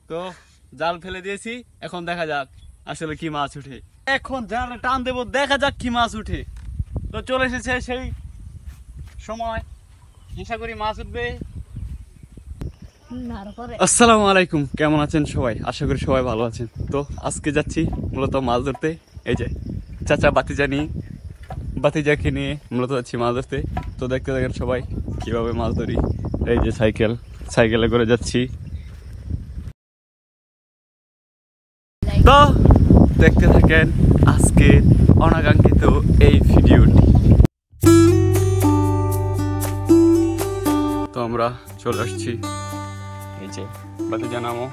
তো জাল ফেলে দিয়েছি, এখন দেখা যাক আসলে কি মাছ উঠে। এখন জাল টান দেবো, দেখা যাক কি মাছ উঠে। তো চলে এসেছে সেই সময়, আশা করি মাছ উঠবে। আসসালামু আলাইকুম, কেমন আছেন সবাই? আশা করি সবাই ভালো আছেন। তো আজকে যাচ্ছি মূলত মাছ ধরতে। এই যে চাচা বাতিজাকে নিয়ে মূলত যাচ্ছি মাছ ধরতে। তো দেখতে দেখেন সবাই কিভাবে মাছ ধরি। এই যে সাইকেলে করে যাচ্ছি। তো দেখতে থাকেন আজকে অনাকাঙ্ক্ষিত এই ভিডিওটি। তো আমরা চলে আসছি, এই যে বাতিজা নামো।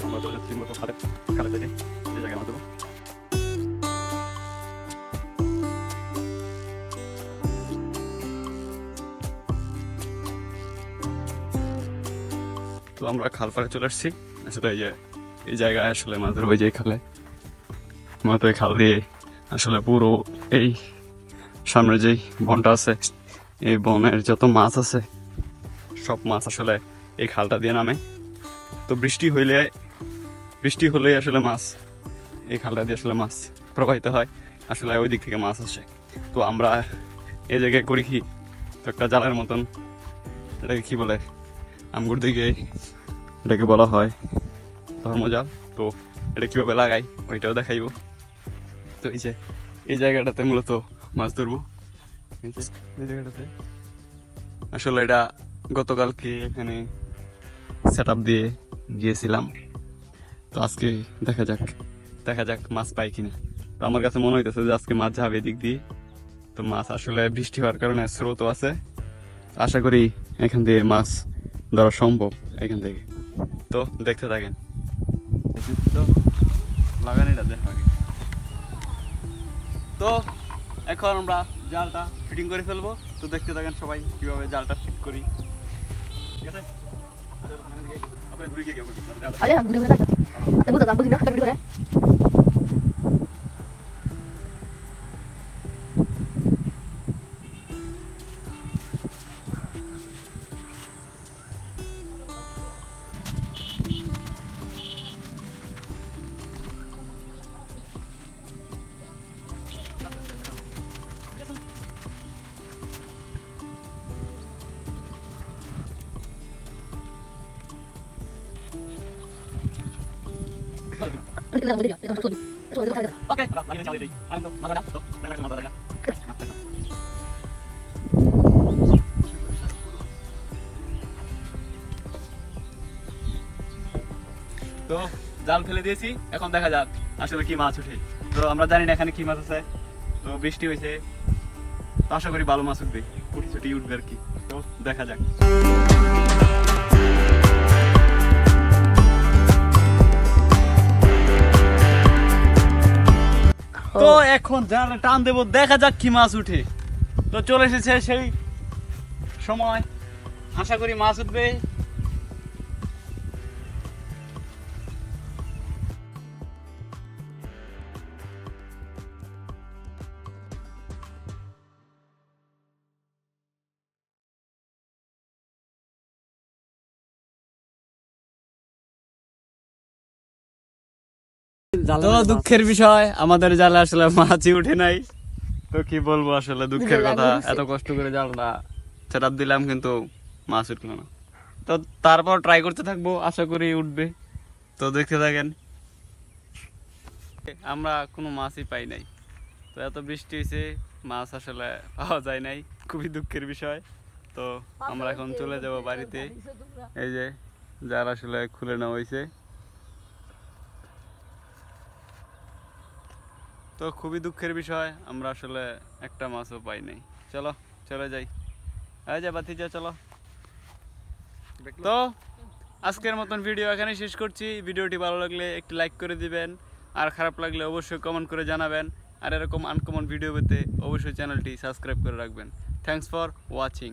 আমরা চলে যাচ্ছি মতো খালে থেকে যে জায়গায় মাছ দেবো। তো আমরা খাল পাড়ে চলে আসছি। আসলে এই জায়গায় আসলে মাছ ধরবো, যে খালে মতো এই খাল দিয়ে আসলে পুরো এই সামনে যেই বনটা আছে, এই বনের যত মাছ আছে সব মাছ আসলে এই খালটা দিয়ে নামে। তো বৃষ্টি হলেই আসলে মাছ এই খালটা দিয়ে আসলে মাছ প্রবাহিত হয়, আসলে ওই দিক থেকে মাছ আসে। তো আমরা এই জায়গায় করি কি, একটা জালের মতন, এটাকে কি বলে, আমগুর দিকে এটাকে বলা হয় ধর্মজাল। তো এটা কিভাবে লাগাই ওইটাও দেখাইবো। তো এই জায়গাটাতে মূলত মাছ ধরবো। এই জায়গাটাতে আসলে এটা গতকালকে এখানে সেট আপ দিয়ে গিয়েছিলাম। তো আজকে দেখা যাক মাছ পাই কিনা। তো আমার কাছে মনে হইতেছে যে আজকে মাছ যাবে এদিক দিয়ে। তো মাছ আসলে বৃষ্টি হওয়ার কারণে স্রোতও আছে, আশা করি এখান দিয়ে মাছ ধরা সম্ভব এখান থেকে। তো দেখতে থাকেন, তো লাগানিটা দেখা। তো এখন আমরা জালটা ফিটিং করে ফেলবো। তো দেখতে থাকেন সবাই কিভাবে জালটা ফিট করি, ঠিক আছে? তো জাল ফেলে দিয়েছি, এখন দেখা যাক আসলে কি মাছ উঠে। তো আমরা জানি না এখানে কি মাছ আছে। তো বৃষ্টি হয়েছে, তো আশা করি ভালো মাছ উঠবে, কুটি ছুটি উঠবে আর কি। তো দেখা যাক। তো এখন জাল টান দেবো, দেখা যাক কি মাছ উঠে। তো চলে এসেছে সেই সময়, আশা করি মাছ উঠবে। তো দুঃখের বিষয়, আমাদের জালে আসলে মাছই উঠে নাই। তো কি বলবো, আসলে দুঃখের কথা। এত কষ্ট করে জালটা সেট আপ দিলাম কিন্তু মাছ উঠলো না। তো তারপর ট্রাই করতে থাকবো, আশা করি উঠবে। তো দেখতে থাকেন। আমরা কোনো মাছই পাই নাই। তো এত বৃষ্টি হয়েছে, মাছ আসলে পাওয়া যায় নাই, খুবই দুঃখের বিষয়। তো আমরা এখন চলে যাব বাড়িতে। এই যে জাল আসলে খুলে নেওয়া হয়েছে। তো খুবই দুঃখের বিষয়, আমরা আসলে একটা মাছও পাই নাই। চলো চলে যাই, এই যে বাতিজা চলো। তো আজকের মতন ভিডিও এখানে শেষ করছি। ভিডিওটি ভালো লাগলে একটি লাইক করে দিবেন, আর খারাপ লাগলে অবশ্যই কমেন্ট করে জানাবেন। আর এরকম আনকমন ভিডিও পেতে অবশ্যই চ্যানেলটি সাবস্ক্রাইব করে রাখবেন। Thanks for watching.